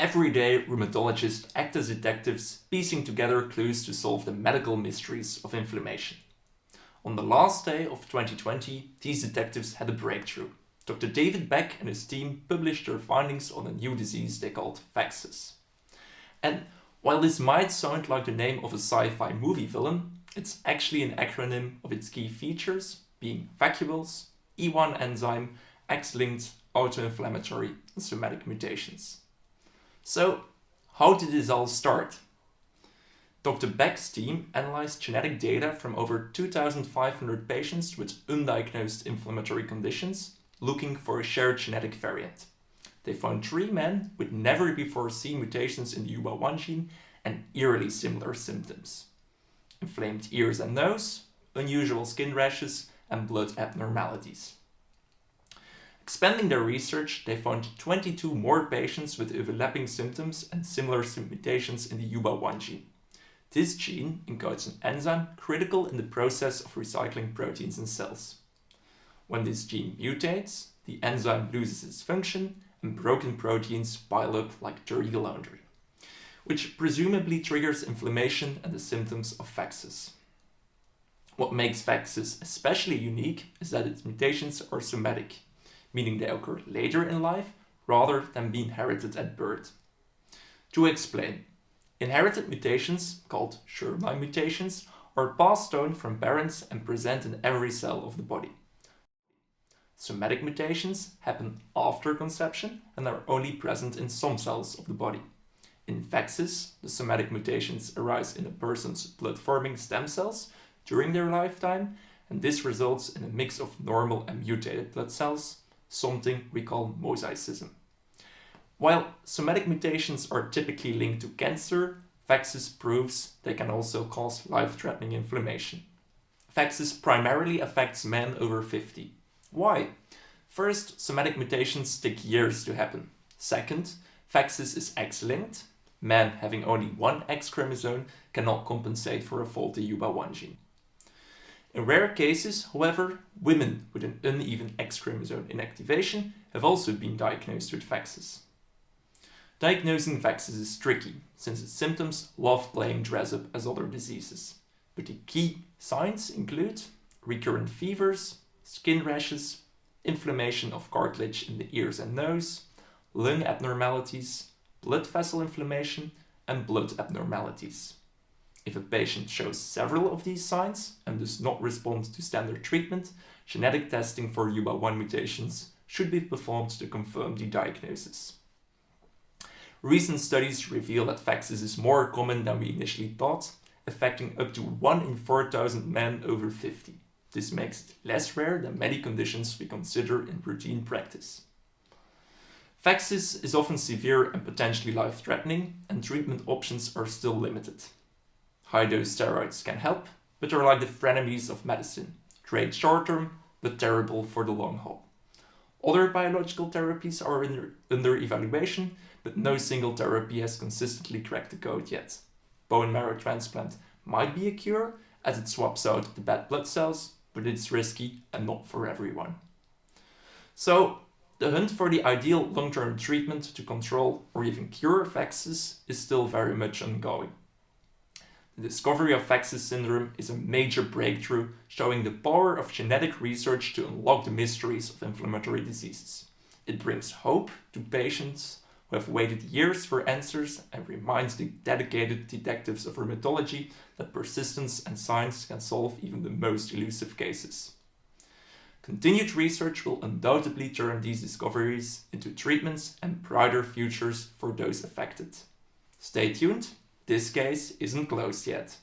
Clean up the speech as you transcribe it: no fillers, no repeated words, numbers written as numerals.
Every day, rheumatologists act as detectives, piecing together clues to solve the medical mysteries of inflammation. On the last day of 2020, these detectives had a breakthrough. Dr. David Beck and his team published their findings on a new disease they called VAXes. And while this might sound like the name of a sci-fi movie villain, it's actually an acronym of its key features, being vacuoles, E1 enzyme, X-linked, autoinflammatory, and somatic mutations. So, how did this all start? Dr. Beck's team analyzed genetic data from over 2,500 patients with undiagnosed inflammatory conditions, looking for a shared genetic variant. They found 3 men with never before seen mutations in the UBA1 gene and eerily similar symptoms: inflamed ears and nose, unusual skin rashes, and blood abnormalities. Expanding their research, they found 22 more patients with overlapping symptoms and similar mutations in the UBA1 gene. This gene encodes an enzyme critical in the process of recycling proteins in cells. When this gene mutates, the enzyme loses its function and broken proteins pile up like dirty laundry, which presumably triggers inflammation and the symptoms of VAXes. What makes VAXes especially unique is that its mutations are somatic, meaning they occur later in life rather than being inherited at birth. To explain, inherited mutations, called germline mutations, are passed on from parents and present in every cell of the body. Somatic mutations happen after conception and are only present in some cells of the body. In VAXes, the somatic mutations arise in a person's blood-forming stem cells during their lifetime, and this results in a mix of normal and mutated blood cells, something we call mosaicism. While somatic mutations are typically linked to cancer, VAXes proves they can also cause life-threatening inflammation. VAXes primarily affects men over 50. Why? First, somatic mutations take years to happen. Second, VAXes is X-linked. Men having only one X chromosome cannot compensate for a faulty UBA1 gene. In rare cases, however, women with an uneven X chromosome inactivation have also been diagnosed with VAXes. Diagnosing VAXes is tricky, since its symptoms love playing dress up as other diseases. But the key signs include recurrent fevers, skin rashes, inflammation of cartilage in the ears and nose, lung abnormalities, blood vessel inflammation, and blood abnormalities. If a patient shows several of these signs and does not respond to standard treatment, genetic testing for UBA1 mutations should be performed to confirm the diagnosis. Recent studies reveal that VAXes is more common than we initially thought, affecting up to 1 in 4,000 men over 50. This makes it less rare than many conditions we consider in routine practice. VAXes is often severe and potentially life-threatening, and treatment options are still limited. High-dose steroids can help, but are like the frenemies of medicine, great short-term, but terrible for the long haul. Other biological therapies are under evaluation, but no single therapy has consistently cracked the code yet. Bone marrow transplant might be a cure, as it swaps out the bad blood cells, but it's risky and not for everyone. So, the hunt for the ideal long-term treatment to control or even cure VAXes is still very much ongoing. The discovery of VAXes syndrome is a major breakthrough showing the power of genetic research to unlock the mysteries of inflammatory diseases. It brings hope to patients who have waited years for answers and reminds the dedicated detectives of rheumatology that persistence and science can solve even the most elusive cases. Continued research will undoubtedly turn these discoveries into treatments and brighter futures for those affected. Stay tuned, this case isn't closed yet.